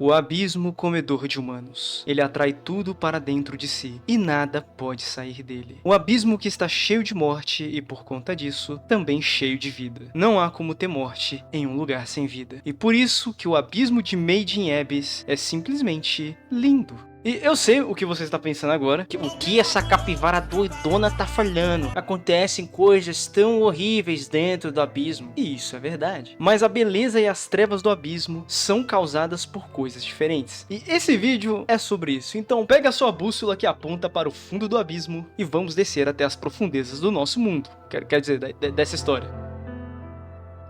O abismo comedor de humanos. Ele atrai tudo para dentro de si, e nada pode sair dele. O abismo que está cheio de morte e, por conta disso, também cheio de vida. Não há como ter morte em um lugar sem vida. E por isso que o abismo de Made in Abyss é simplesmente lindo. E eu sei o que você está pensando agora. O que essa capivara doidona tá falando? Acontecem coisas tão horríveis dentro do abismo. E isso é verdade. Mas a beleza e as trevas do abismo são causadas por coisas diferentes. E esse vídeo é sobre isso. Então pega a sua bússola que aponta para o fundo do abismo e vamos descer até as profundezas do nosso mundo. Quer dizer, dessa história.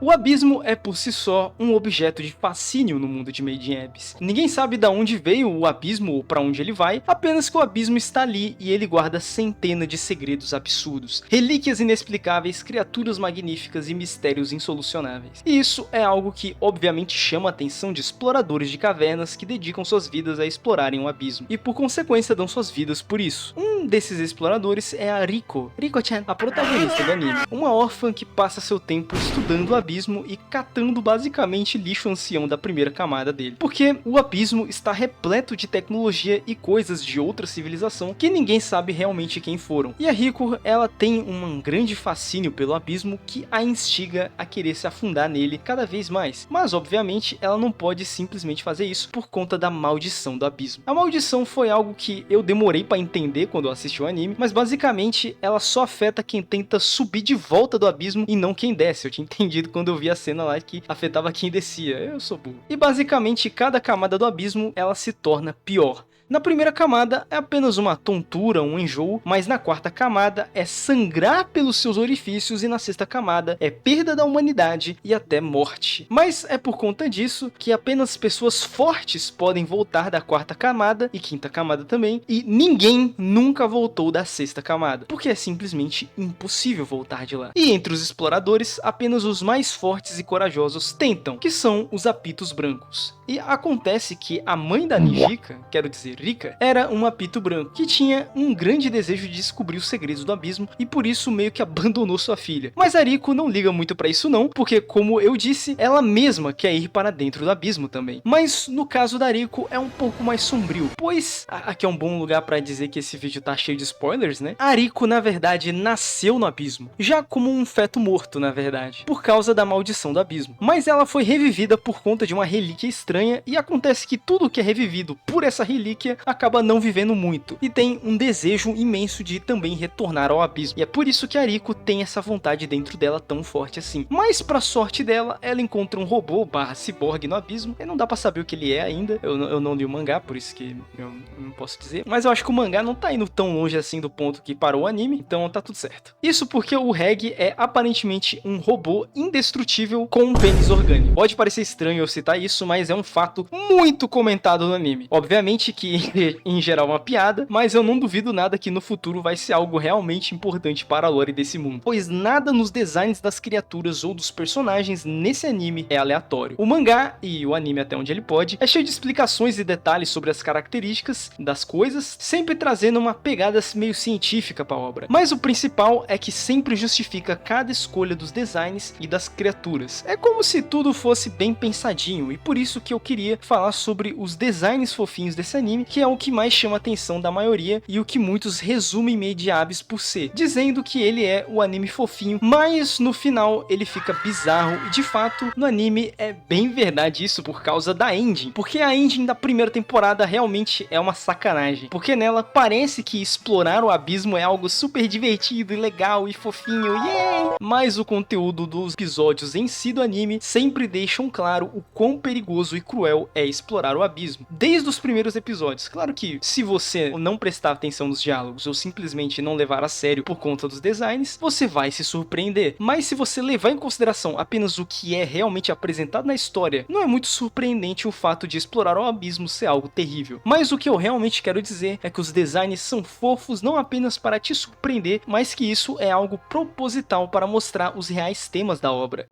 O abismo é por si só um objeto de fascínio no mundo de Made in Abyss. Ninguém sabe de onde veio o abismo ou para onde ele vai, apenas que o abismo está ali e ele guarda centenas de segredos absurdos, relíquias inexplicáveis, criaturas magníficas e mistérios insolucionáveis. E isso é algo que obviamente chama a atenção de exploradores de cavernas que dedicam suas vidas a explorarem o abismo, e por consequência dão suas vidas por isso. Um desses exploradores é a Riko-chan, a protagonista do anime, uma órfã que passa seu tempo estudando o abismo e catando basicamente lixo ancião da primeira camada dele. Porque o abismo está repleto de tecnologia e coisas de outra civilização que ninguém sabe realmente quem foram. E a Riko, ela tem um grande fascínio pelo abismo que a instiga a querer se afundar nele cada vez mais. Mas obviamente ela não pode simplesmente fazer isso por conta da maldição do abismo. A maldição foi algo que eu demorei para entender quando eu assisti o anime, mas basicamente ela só afeta quem tenta subir de volta do abismo e não quem desce. Eu tinha entendido quando eu vi a cena lá que afetava quem descia. Eu sou burro. E basicamente cada camada do abismo ela se torna pior. Na primeira camada é apenas uma tontura, um enjoo, mas na quarta camada é sangrar pelos seus orifícios e na sexta camada é perda da humanidade e até morte. Mas é por conta disso que apenas pessoas fortes podem voltar da quarta camada e quinta camada também, e ninguém nunca voltou da sexta camada, porque é simplesmente impossível voltar de lá. E entre os exploradores, apenas os mais fortes e corajosos tentam, que são os apitos brancos. E acontece que a mãe da Nijika, quero dizer Rika, era um apito branco, que tinha um grande desejo de descobrir os segredos do abismo e por isso meio que abandonou sua filha. Mas a Riko não liga muito pra isso não, porque como eu disse, ela mesma quer ir para dentro do abismo também. Mas no caso da Riko é um pouco mais sombrio, pois aqui é um bom lugar pra dizer que esse vídeo tá cheio de spoilers, né? A Riko na verdade nasceu no abismo, já como um feto morto na verdade, por causa da maldição do abismo. Mas ela foi revivida por conta de uma relíquia estranha e acontece que tudo que é revivido por essa relíquia acaba não vivendo muito e tem um desejo imenso de também retornar ao abismo. E é por isso que a Riko tem essa vontade dentro dela tão forte assim. Mas pra sorte dela, ela encontra um robô barra ciborgue no abismo e não dá pra saber o que ele é ainda. Eu não li o mangá, por isso que eu não posso dizer. Mas eu acho que o mangá não tá indo tão longe assim do ponto que parou o anime, então tá tudo certo. Isso porque o Reg é aparentemente um robô indestrutível com um pênis orgânico. Pode parecer estranho eu citar isso, mas é um fato muito comentado no anime. Obviamente que em geral uma piada, mas eu não duvido nada que no futuro vai ser algo realmente importante para a lore desse mundo, pois nada nos designs das criaturas ou dos personagens nesse anime é aleatório. O mangá, e o anime até onde ele pode, é cheio de explicações e detalhes sobre as características das coisas, sempre trazendo uma pegada meio científica para a obra. Mas o principal é que sempre justifica cada escolha dos designs e das criaturas. É como se tudo fosse bem pensadinho, e por isso que eu queria falar sobre os designs fofinhos desse anime, que é o que mais chama a atenção da maioria e o que muitos resumem Made in Abyss por ser, dizendo que ele é o anime fofinho, mas no final ele fica bizarro e de fato no anime é bem verdade isso por causa da engine, porque a engine da primeira temporada realmente é uma sacanagem, porque nela parece que explorar o abismo é algo super divertido e legal e fofinho, yeah! Mas o conteúdo dos episódios em si do anime sempre deixam claro o quão perigoso e cruel é explorar o abismo, desde os primeiros episódios. Claro que se você não prestar atenção nos diálogos ou simplesmente não levar a sério por conta dos designs, você vai se surpreender. Mas se você levar em consideração apenas o que é realmente apresentado na história, não é muito surpreendente o fato de explorar o abismo ser algo terrível. Mas o que eu realmente quero dizer é que os designs são fofos não apenas para te surpreender, mas que isso é algo proposital para mostrar os reais temas da obra.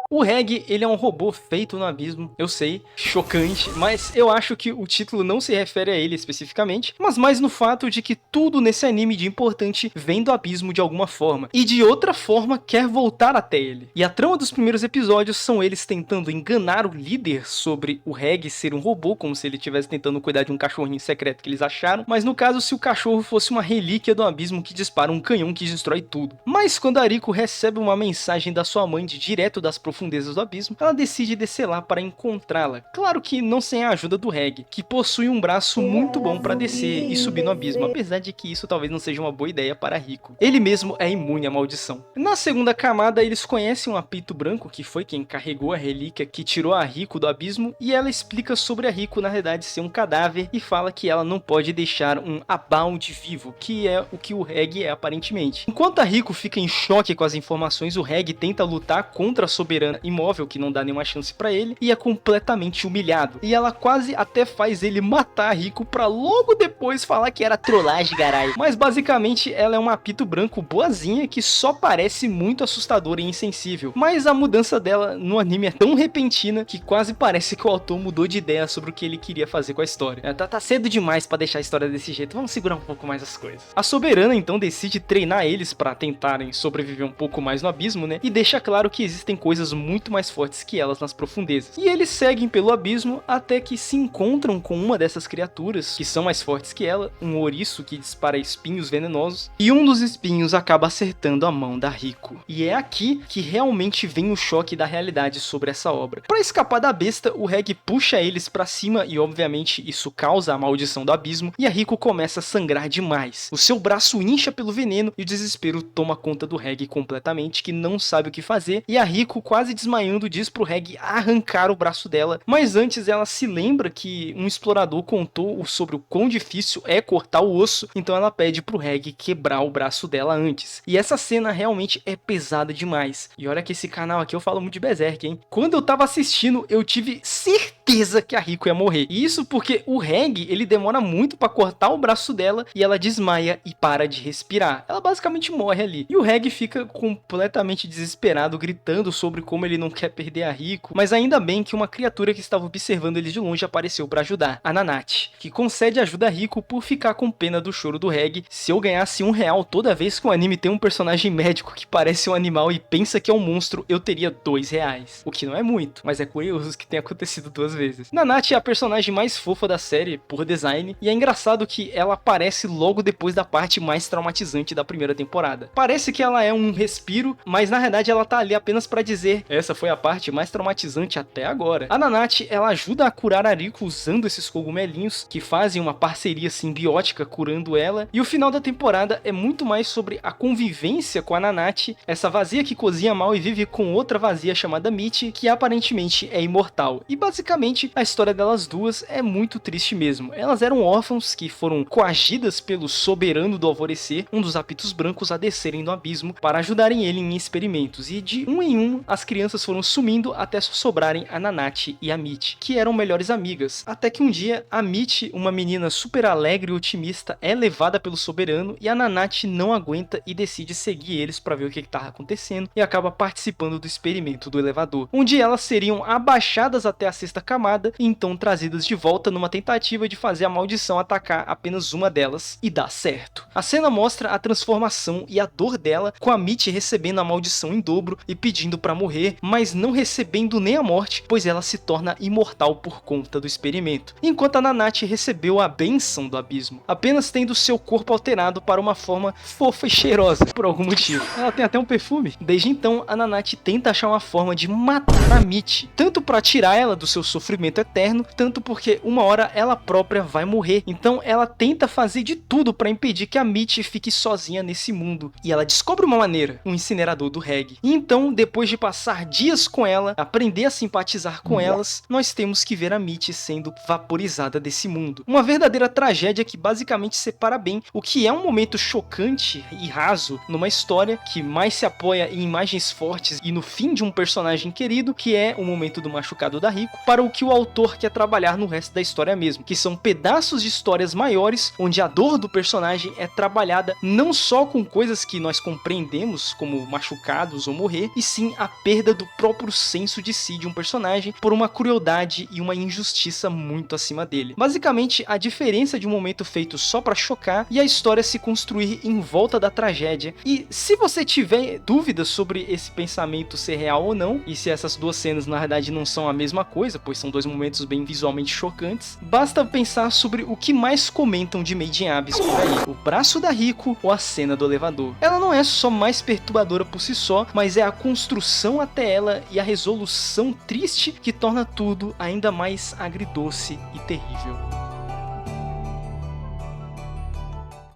O Reg, ele é um robô feito no abismo, eu sei, chocante, mas eu acho que o título não se refere a ele especificamente, mas mais no fato de que tudo nesse anime de importante vem do abismo de alguma forma, e de outra forma quer voltar até ele. E a trama dos primeiros episódios são eles tentando enganar o líder sobre o Reg ser um robô, como se ele estivesse tentando cuidar de um cachorrinho secreto que eles acharam, mas no caso se o cachorro fosse uma relíquia do abismo que dispara um canhão que destrói tudo. Mas quando a Riko recebe uma mensagem da sua mãe de direto das profundezas do abismo, ela decide descer lá para encontrá-la. Claro que não sem a ajuda do Reg, que possui um braço muito bom para descer e subir no abismo, apesar de que isso talvez não seja uma boa ideia para Riko. Ele mesmo é imune à maldição. Na segunda camada, eles conhecem um apito branco, que foi quem carregou a relíquia que tirou a Riko do abismo, e ela explica sobre a Riko na verdade ser um cadáver e fala que ela não pode deixar um Abound vivo, que é o que o Reg é aparentemente. Enquanto a Riko fica em choque com as informações, o Reg tenta lutar contra a soberana imóvel, que não dá nenhuma chance pra ele, e é completamente humilhado. E ela quase até faz ele matar a Riko pra logo depois falar que era trollagem, garai. Mas basicamente ela é uma apito branco boazinha que só parece muito assustadora e insensível. Mas a mudança dela no anime é tão repentina que quase parece que o autor mudou de ideia sobre o que ele queria fazer com a história. Tá cedo demais pra deixar a história desse jeito, vamos segurar um pouco mais as coisas. A soberana então decide treinar eles pra tentarem sobreviver um pouco mais no abismo, né? E deixa claro que existem coisas muito mais fortes que elas nas profundezas. E eles seguem pelo abismo até que se encontram com uma dessas criaturas que são mais fortes que ela, um ouriço que dispara espinhos venenosos, e um dos espinhos acaba acertando a mão da Riko. E é aqui que realmente vem o choque da realidade sobre essa obra. Para escapar da besta, o Reg puxa eles pra cima e obviamente isso causa a maldição do abismo, e a Riko começa a sangrar demais. O seu braço incha pelo veneno e o desespero toma conta do Reg completamente, que não sabe o que fazer, e a Riko, quase desmaiando, diz pro Reg arrancar o braço dela, mas antes ela se lembra que um explorador contou sobre o quão difícil é cortar o osso, então ela pede pro Reg quebrar o braço dela antes. E essa cena realmente é pesada demais. E olha que esse canal aqui eu falo muito de Berserk, hein? Quando eu tava assistindo, eu tive certeza que a Riko ia morrer. E isso porque o Reg, ele demora muito pra cortar o braço dela e ela desmaia e para de respirar. Ela basicamente morre ali. E o Reg fica completamente desesperado, gritando sobre como ele não quer perder a Riko. Mas ainda bem que uma criatura que estava observando eles de longe apareceu pra ajudar, a Nanate, que concede ajuda a Riko por ficar com pena do choro do Reg. Se eu ganhasse R$1 toda vez que um anime tem um personagem médico que parece um animal e pensa que é um monstro, eu teria R$2. O que não é muito, mas é curioso que tenha acontecido 2 vezes. Nanate é a personagem mais fofa da série por design, e é engraçado que ela aparece logo depois da parte mais traumatizante da primeira temporada. Parece que ela é um respiro, mas na verdade ela tá ali apenas pra dizer: essa foi a parte mais traumatizante até agora. A Nanate, ela ajuda a curar a Riko usando esses cogumelinhos, que fazem uma parceria simbiótica curando ela, e o final da temporada é muito mais sobre a convivência com a Nanate, essa vazia que cozinha mal e vive com outra vazia chamada Michi, que aparentemente é imortal. E basicamente a história delas duas é muito triste mesmo. Elas eram órfãos que foram coagidas pelo soberano do alvorecer, um dos apitos brancos, a descerem do abismo para ajudarem ele em experimentos, e de um em um as crianças foram sumindo até só sobrarem a Nanate e a Michi, que eram melhores amigas, até que um dia a Michi, uma menina super alegre e otimista, é levada pelo soberano e a Nanate não aguenta e decide seguir eles para ver o que estava acontecendo e acaba participando do experimento do elevador, onde elas seriam abaixadas até a 6ª camada e então trazidas de volta numa tentativa de fazer a maldição atacar apenas uma delas, e dá certo. A cena mostra a transformação e a dor dela, com a Michi recebendo a maldição em dobro e pedindo para morrer, mas não recebendo nem a morte, pois ela se torna imortal por conta do experimento, enquanto a Nanate recebeu a bênção do abismo, apenas tendo seu corpo alterado para uma forma fofa e cheirosa, por algum motivo. Ela tem até um perfume. Desde então, a Nanate tenta achar uma forma de matar a Michi, tanto para tirar ela do seu sofrimento eterno, tanto porque uma hora ela própria vai morrer. Então ela tenta fazer de tudo para impedir que a Michi fique sozinha nesse mundo, e ela descobre uma maneira, um incinerador do Reg. E então, depois de passar dias com ela, aprender a simpatizar com elas, nós temos que ver a Michi sendo vaporizada desse mundo. Uma verdadeira tragédia que basicamente separa bem o que é um momento chocante e raso numa história que mais se apoia em imagens fortes e no fim de um personagem querido, que é o momento do machucado da Riko, para o que o autor quer trabalhar no resto da história mesmo, que são pedaços de histórias maiores, onde a dor do personagem é trabalhada não só com coisas que nós compreendemos, como machucados ou morrer, e sim a perda perda do próprio senso de si de um personagem por uma crueldade e uma injustiça muito acima dele. Basicamente, a diferença de um momento feito só pra chocar e a história se construir em volta da tragédia. E se você tiver dúvidas sobre esse pensamento ser real ou não, e se essas duas cenas na verdade não são a mesma coisa, pois são dois momentos bem visualmente chocantes, basta pensar sobre o que mais comentam de Made in Abyss por aí: o braço da Rico ou a cena do elevador. Ela não é só mais perturbadora por si só, mas é a construção até ela e a resolução triste que torna tudo ainda mais agridoce e terrível.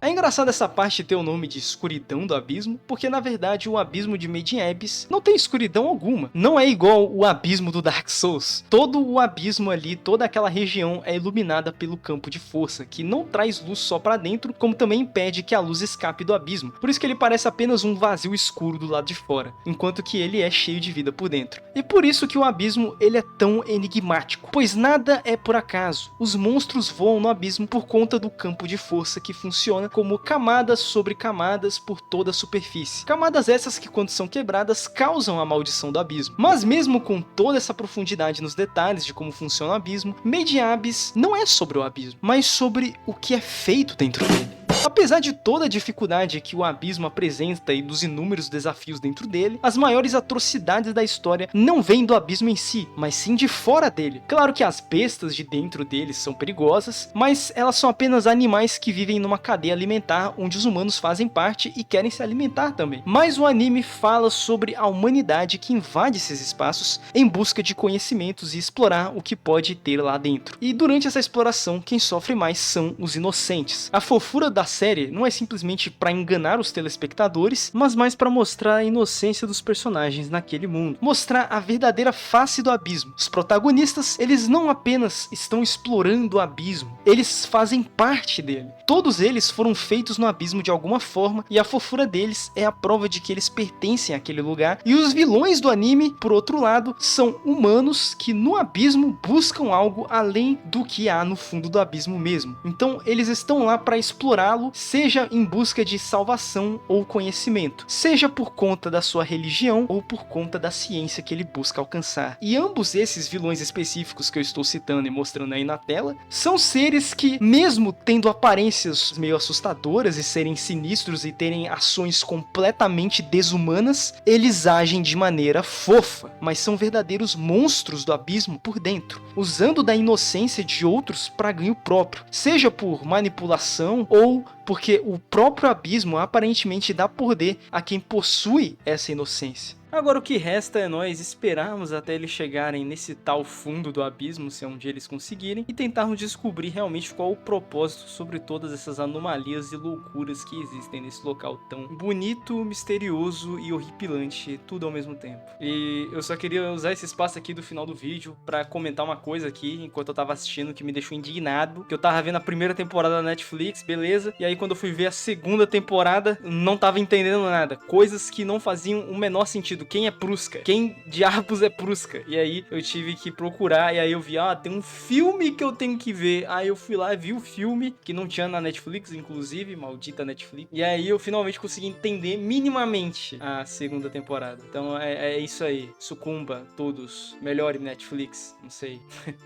É engraçado essa parte ter o nome de escuridão do abismo, porque na verdade o abismo de Made in Abyss não tem escuridão alguma. Não é igual o abismo do Dark Souls. Todo o abismo ali, toda aquela região é iluminada pelo campo de força, que não traz luz só pra dentro, como também impede que a luz escape do abismo. Por isso que ele parece apenas um vazio escuro do lado de fora, enquanto que ele é cheio de vida por dentro. E por isso que o abismo ele é tão enigmático, pois nada é por acaso. Os monstros voam no abismo por conta do campo de força que funciona como camadas sobre camadas por toda a superfície. Camadas essas que, quando são quebradas, causam a maldição do abismo. Mas mesmo com toda essa profundidade nos detalhes de como funciona o abismo, Made in Abyss não é sobre o abismo, mas sobre o que é feito dentro dele. Apesar de toda a dificuldade que o abismo apresenta e dos inúmeros desafios dentro dele, as maiores atrocidades da história não vêm do abismo em si, mas sim de fora dele. Claro que as bestas de dentro dele são perigosas, mas elas são apenas animais que vivem numa cadeia alimentar onde os humanos fazem parte e querem se alimentar também. Mas o anime fala sobre a humanidade que invade esses espaços em busca de conhecimentos e explorar o que pode ter lá dentro. E durante essa exploração, quem sofre mais são os inocentes. A fofura da série não é simplesmente para enganar os telespectadores, mas mais para mostrar a inocência dos personagens naquele mundo, mostrar a verdadeira face do abismo. Os protagonistas, eles não apenas estão explorando o abismo, eles fazem parte dele. Todos eles foram feitos no abismo de alguma forma, e a fofura deles é a prova de que eles pertencem àquele lugar. E os vilões do anime, por outro lado, são humanos que no abismo buscam algo além do que há no fundo do abismo mesmo. Então eles estão lá para explorá-lo, seja em busca de salvação ou conhecimento, seja por conta da sua religião ou por conta da ciência que ele busca alcançar. E ambos esses vilões específicos que eu estou citando e mostrando aí na tela, são seres que, mesmo tendo aparências meio assustadoras e serem sinistros e terem ações completamente desumanas, eles agem de maneira fofa, mas são verdadeiros monstros do abismo por dentro, usando da inocência de outros para ganho próprio, seja por manipulação ou porque o próprio abismo aparentemente dá poder a quem possui essa inocência. Agora o que resta é nós esperarmos até eles chegarem nesse tal fundo do abismo, se é um dia eles conseguirem, e tentarmos descobrir realmente qual o propósito sobre todas essas anomalias e loucuras que existem nesse local tão bonito, misterioso e horripilante, tudo ao mesmo tempo. E eu só queria usar esse espaço aqui do final do vídeo pra comentar uma coisa aqui, enquanto eu tava assistindo, que me deixou indignado, que eu tava vendo a primeira temporada da Netflix, beleza, e aí quando eu fui ver a segunda temporada, não tava entendendo nada, coisas que não faziam o menor sentido. Quem é Pruska? Quem diabos é Pruska? E aí eu tive que procurar, e aí eu vi, tem um filme que eu tenho que ver. Aí eu fui lá e vi o filme, que não tinha na Netflix, inclusive, maldita Netflix. E aí eu finalmente consegui entender minimamente a segunda temporada. Então é isso aí. Sucumba, todos. Melhore Netflix, não sei.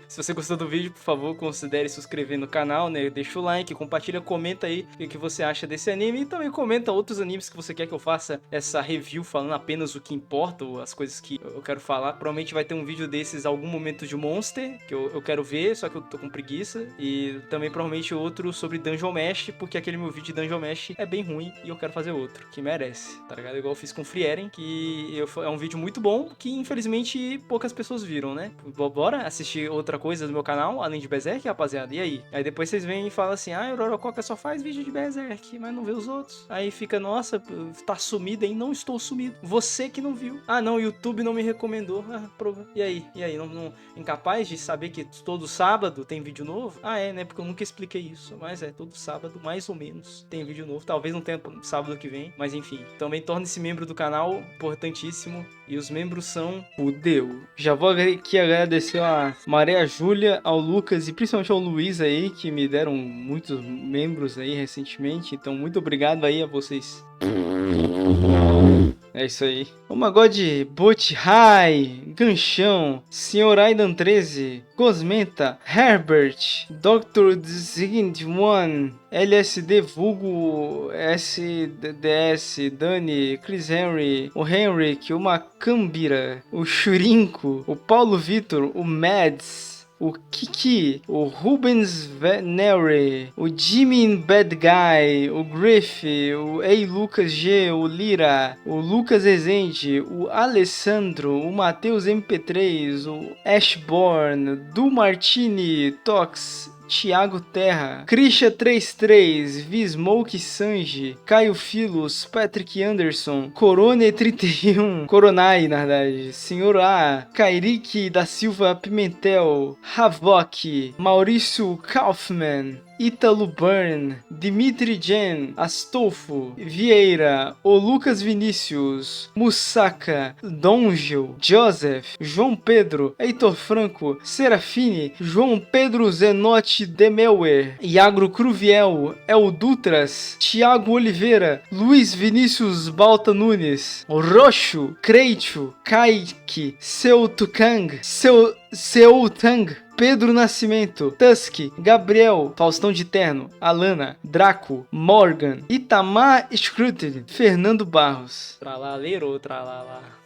Se você gostou do vídeo, por favor, considere se inscrever no canal, né? Deixa o like, compartilha, comenta aí o que você acha desse anime. E também comenta outros animes que você quer que eu faça essa review falando apenas o que importa, ou as coisas que eu quero falar. Provavelmente vai ter um vídeo desses algum momento de Monster, que eu quero ver, só que eu tô com preguiça. E também provavelmente outro sobre Dungeon Mesh, porque aquele meu vídeo de Dungeon Mesh é bem ruim e eu quero fazer outro, que merece, tá ligado? Igual eu fiz com Frieren, que é um vídeo muito bom, que infelizmente poucas pessoas viram, né? Bora assistir outra coisa do meu canal, além de Berserk, rapaziada? E aí? Aí depois vocês vêm e falam assim, Rorococa só faz vídeo de Berserk, mas não vê os outros. Aí fica, nossa, tá sumido, hein? Não estou sumido. Você que não viu. Não, o YouTube não me recomendou. Prova. E aí? Não incapaz de saber que todo sábado tem vídeo novo? Né? Porque eu nunca expliquei isso. Mas todo sábado, mais ou menos, tem vídeo novo. Talvez não tenha sábado que vem, mas enfim. Também torne-se membro do canal, importantíssimo. E os membros são... Fudeu. Já vou aqui agradecer a Maria Júlia, ao Lucas e principalmente ao Luiz aí, que me deram muitos membros aí recentemente. Então, muito obrigado aí a vocês. É isso aí. O Magode, Bothai, Ganchão, Sr. Aidan 13, Cosmenta, Herbert, Dr. Designed One, LSD vulgo SDS, Dani, Chris Henry, o Henrik, o Macambira, o Churinco, o Paulo Vitor, o Mads, o Kiki, o Rubens Venere, o Jimmy Bad Guy, o Griff, o Ei Lucas G, o Lira, o Lucas Rezende, o Alessandro, o Matheus MP3, o Ashborn, Du Martini, Tox, Thiago Terra, Krisha 33, Vismoke Sanji, Caio Filos, Patrick Anderson, Corone 31, Coronai na verdade, Senhor A, Kairik da Silva Pimentel, Havok, Maurício Kaufman, Ítalo Burn, Dimitri Jen, Astolfo, Vieira, o Lucas Vinícius, Musaka, Dongel, Joseph, João Pedro, Heitor Franco, Serafine, João Pedro Zenotti Demelwer, Iagro Cruviel, El Dutras, Thiago Oliveira, Luiz Vinícius Balta Nunes, Roxo, Creitio, Kaique, Seu Tukang, Seu Tang, Pedro Nascimento, Tusk, Gabriel, Faustão de Terno, Alana, Draco, Morgan, Itamar Scrutin, Fernando Barros. Tralaleiro, tralala.